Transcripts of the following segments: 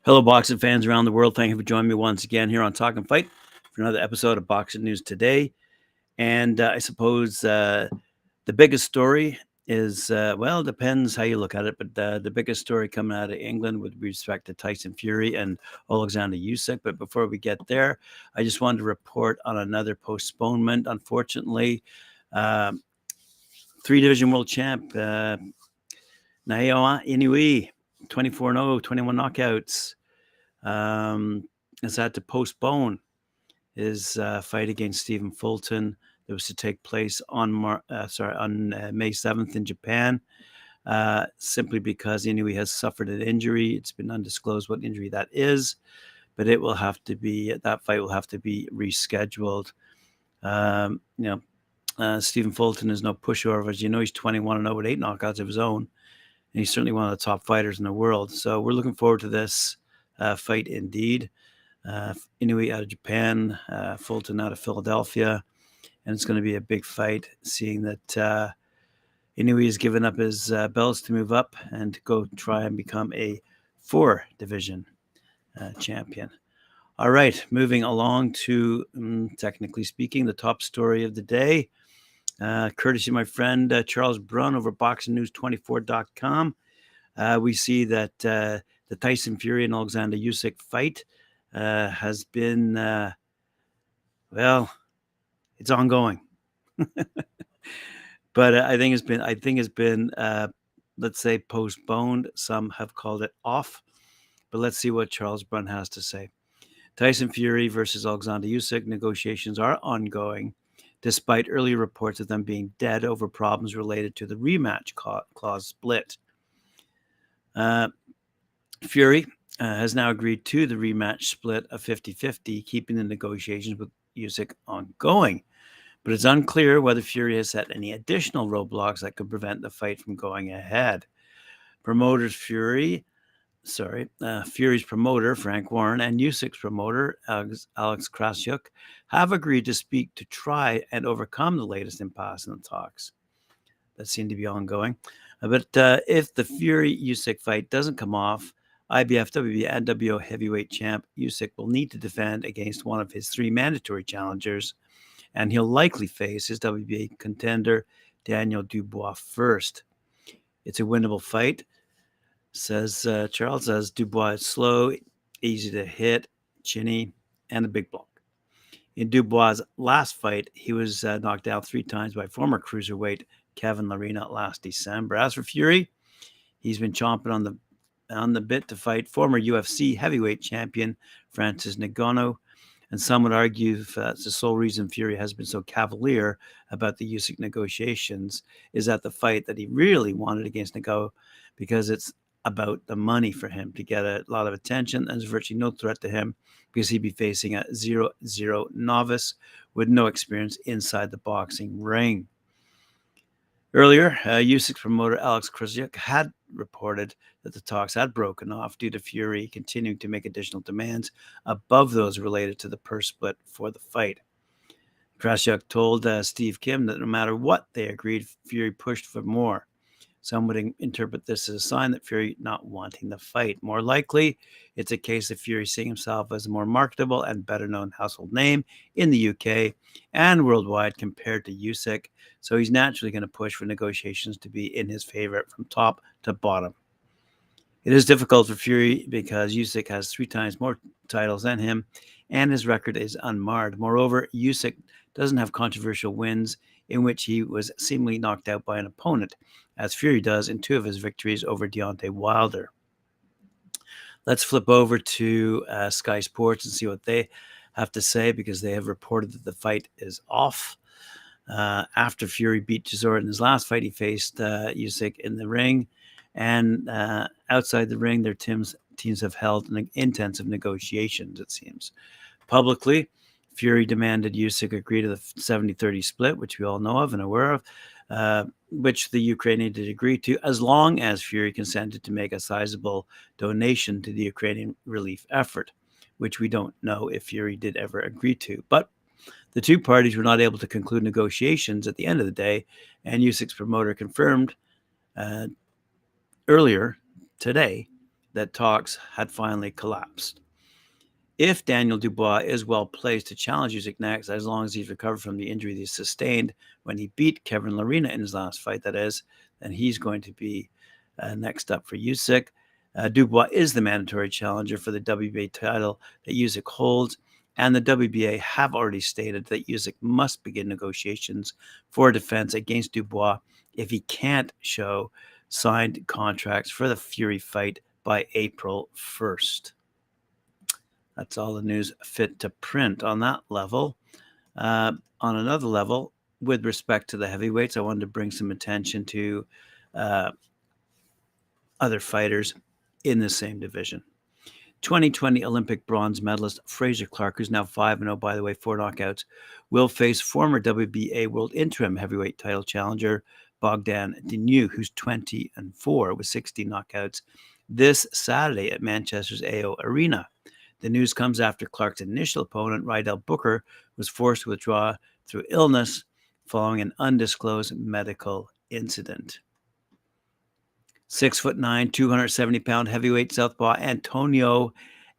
Hello, boxing fans around the world. Thank you for joining me once again here on Talk and Fight for another episode of Boxing News Today. And I suppose the biggest story is, well, it depends how you look at it, but the biggest story coming out of England with respect to Tyson Fury and Alexander Usyk. But before we get there, I just wanted to report on another postponement. Unfortunately, three-division world champ Naoya Inoue, 24-0, 21 knockouts, has had to postpone his fight against Stephen Fulton that was to take place on May 7th in Japan, simply because Inoue has suffered an injury. It's been undisclosed what injury that is, but that fight will have to be rescheduled. Stephen Fulton is no pushover. As you know, he's 21-0 with 8 knockouts of his own, and he's certainly one of the top fighters in the world. So we're looking forward to this fight indeed. Inoue out of Japan, Fulton out of Philadelphia, and it's going to be a big fight, seeing that Inoue has given up his belts to move up and to go try and become a 4-division champion. All right, moving along to, technically speaking, the top story of the day, courtesy of my friend Charles Brunn over BoxingNews24.com. We see that the Tyson Fury and Alexander Usyk fight has been, it's ongoing. But I think it's been, let's say, postponed. Some have called it off. But let's see what Charles Brunn has to say. Tyson Fury versus Alexander Usyk negotiations are ongoing, despite early reports of them being dead over problems related to the rematch clause split. Fury has now agreed to the rematch split of 50-50, keeping the negotiations with Usyk ongoing. But it's unclear whether Fury has set any additional roadblocks that could prevent the fight from going ahead. Fury's promoter, Frank Warren, and Usyk's promoter, Alex Krassyuk, have agreed to speak to try and overcome the latest impasse in the talks that seem to be ongoing. But if the Fury-Usyk fight doesn't come off, IBF, WBA, and WO heavyweight champ Usyk will need to defend against one of his 3 mandatory challengers, and he'll likely face his WBA contender, Daniel Dubois, first. It's a winnable fight, says Charles, as Dubois is slow, easy to hit, chinny, and a big block. In Dubois' last fight, he was knocked out 3 times by former cruiserweight Kevin Lerena last December. As for Fury, he's been chomping on the bit to fight former UFC heavyweight champion Francis Ngannou, and some would argue that's the sole reason Fury has been so cavalier about the Usyk negotiations is that the fight that he really wanted against Ngannou, because it's about the money for him to get a lot of attention. There's virtually no threat to him because he'd be facing a 0-0 novice with no experience inside the boxing ring. Earlier, Usyk's promoter Alex Krassyuk had reported that the talks had broken off due to Fury continuing to make additional demands above those related to the purse split for the fight. Krassyuk told Steve Kim that no matter what they agreed, Fury pushed for more. Some would interpret this as a sign that Fury not wanting the fight. More likely, it's a case of Fury seeing himself as a more marketable and better-known household name in the UK and worldwide compared to Usyk, so he's naturally going to push for negotiations to be in his favor from top to bottom. It is difficult for Fury because Usyk has 3 times more titles than him, and his record is unmarred. Moreover, Usyk doesn't have controversial wins in which he was seemingly knocked out by an opponent, as Fury does in 2 of his victories over Deontay Wilder. Let's flip over to Sky Sports and see what they have to say, because they have reported that the fight is off. After Fury beat Chisora in his last fight, he faced Usyk in the ring, and outside the ring, their teams have held intensive negotiations, it seems. Publicly, Fury demanded Usyk agree to the 70-30 split, which we all know of and aware of, which the Ukrainian did agree to, as long as Fury consented to make a sizable donation to the Ukrainian relief effort, which we don't know if Fury did ever agree to. But The two parties were not able to conclude negotiations at the end of the day, and Usyk's promoter confirmed earlier today that talks had finally collapsed. If Daniel Dubois is well placed to challenge Usyk next, as long as he's recovered from the injury he sustained when he beat Kevin Lerena in his last fight, that is, then he's going to be next up for Usyk. Dubois is the mandatory challenger for the WBA title that Usyk holds, and the WBA have already stated that Usyk must begin negotiations for defense against Dubois if he can't show signed contracts for the Fury fight by April 1st. That's all the news fit to print on that level. On another level, with respect to the heavyweights, I wanted to bring some attention to other fighters in the same division. 2020 Olympic bronze medalist Fraser Clark, who's now 5-0, by the way, 4 knockouts, will face former WBA World Interim Heavyweight title challenger Bogdan Inoue, who's 20-4 with 60 knockouts, this Saturday at Manchester's AO Arena. The news comes after Clark's initial opponent, Rydell Booker, was forced to withdraw through illness following an undisclosed medical incident. 6'9", 270-pound heavyweight southpaw Antonio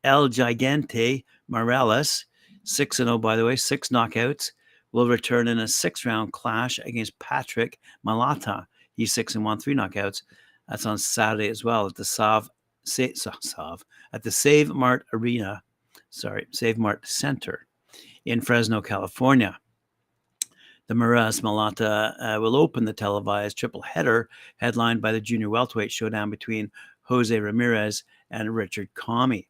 El Gigante Morales, 6-0 by the way, 6 knockouts, will return in a 6-round clash against Patrick Malata. He's 6-1, 3 knockouts. That's on Saturday as well at the Save Mart Center in Fresno, California. The Morales Malata will open the televised triple header headlined by the junior welterweight showdown between Jose Ramirez and Richard Comey,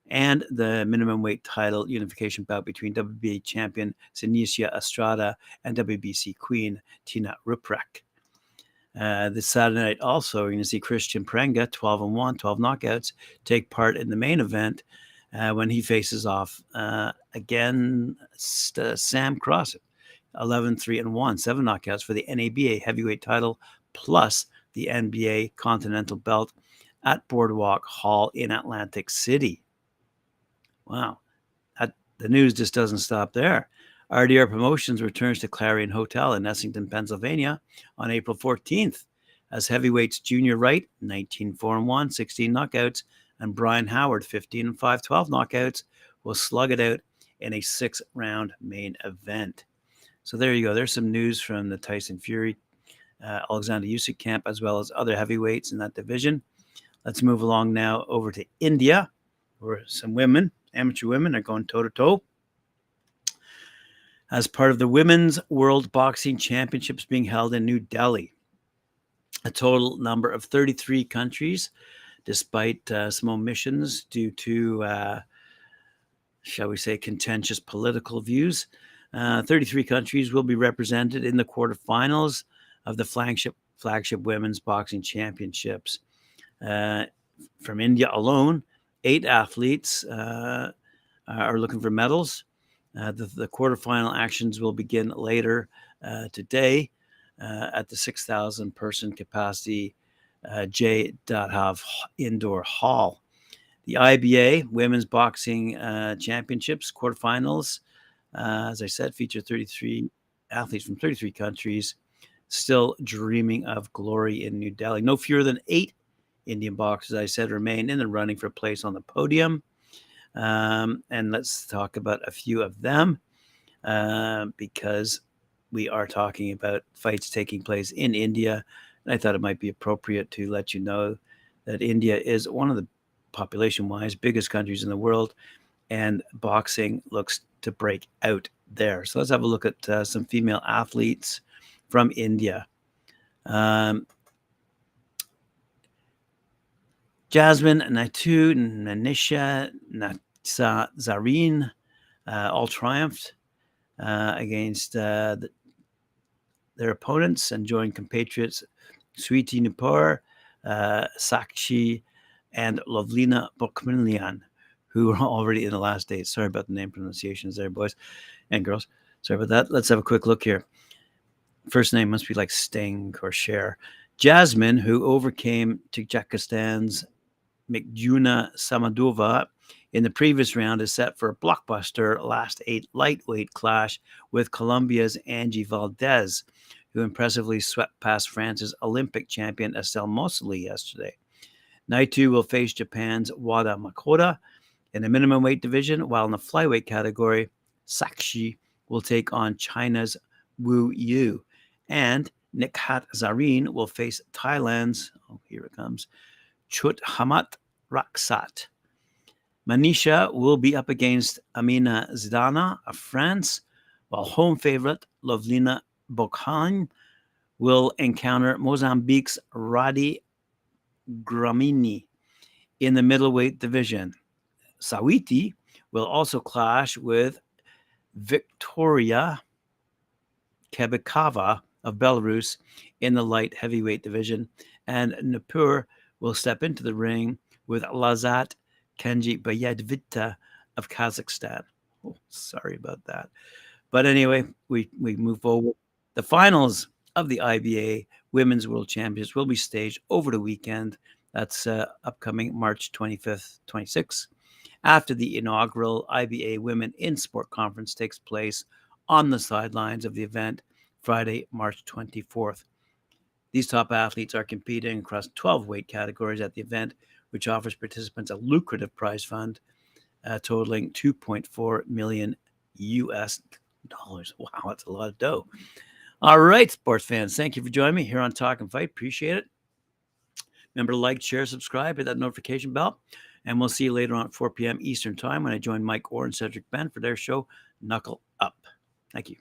and the minimum weight title unification bout between WBA champion Senicia Estrada and WBC queen Tina Ruprek. This Saturday night also, you're going to see Christian Prenga, 12-1, 12 knockouts, take part in the main event when he faces off against Sam Cross, 11-3-1, 7 knockouts for the NABA heavyweight title, plus the NBA Continental Belt at Boardwalk Hall in Atlantic City. Wow, the news just doesn't stop there. RDR Promotions returns to Clarion Hotel in Essington, Pennsylvania on April 14th as heavyweights Junior Wright, 19-4-1, 16 knockouts, and Brian Howard, 15-5, 12 knockouts, will slug it out in a 6-round main event. So there you go. There's some news from the Tyson Fury, Alexander Usyk camp, as well as other heavyweights in that division. Let's move along now over to India, where some women, amateur women, are going toe-to-toe as part of the Women's World Boxing Championships being held in New Delhi. A total number of 33 countries, despite some omissions due to, shall we say, contentious political views. 33 countries will be represented in the quarterfinals of the flagship Women's Boxing Championships. From India alone, 8 athletes are looking for medals. The quarterfinal actions will begin later today at the 6,000 person capacity Jay Dadhav Indoor Hall. The IBA Women's Boxing Championships quarterfinals, as I said, feature 33 athletes from 33 countries still dreaming of glory in New Delhi. No fewer than 8 Indian boxers, I said, remain in the running for a place on the podium. And let's talk about a few of them because we are talking about fights taking place in India. And I thought it might be appropriate to let you know that India is one of the population-wise biggest countries in the world, and boxing looks to break out there. So let's have a look at some female athletes from India. Jasmine Naitu, Nanisha Zareen all triumphed against their opponents and joined compatriots Sweetie Nupur, Sakshi, and Lovlina Bokmilian, who were already in the last days. Sorry about the name pronunciations there, boys and girls. Sorry about that. Let's have a quick look here. First name must be like Sting or Cher. Jasmine, who overcame Tajikistan's Mikjuna Samadova in the previous round is set for a blockbuster last 8 lightweight clash with Colombia's Angie Valdez, who impressively swept past France's Olympic champion Estelle Mosley yesterday. Naito will face Japan's Wada Makoda in the minimum weight division, while in the flyweight category, Sakshi will take on China's Wu Yu. And Nikhat Zareen will face Thailand's, here it comes, Chuthamat Raksat. Manisha will be up against Amina Zidana of France, while home favorite Lovlina Bokhan will encounter Mozambique's Radi Gramini in the middleweight division. Sawiti will also clash with Victoria Kebikova of Belarus in the light heavyweight division, and Nupur will step into the ring with Lazat Kenji Bayadvita of Kazakhstan. Oh, sorry about that. But anyway, we move forward. The finals of the IBA Women's World Championships will be staged over the weekend. That's upcoming March 25th, 26th, after the inaugural IBA Women in Sport Conference takes place on the sidelines of the event Friday, March 24th. These top athletes are competing across 12 weight categories at the event, which offers participants a lucrative prize fund totaling $2.4 million US. Wow, that's a lot of dough. All right, sports fans, thank you for joining me here on Talk and Fight. Appreciate it. Remember to like, share, subscribe, hit that notification bell, and we'll see you later on at 4 p.m. Eastern Time when I join Mike Orr and Cedric Ben for their show, Knuckle Up. Thank you.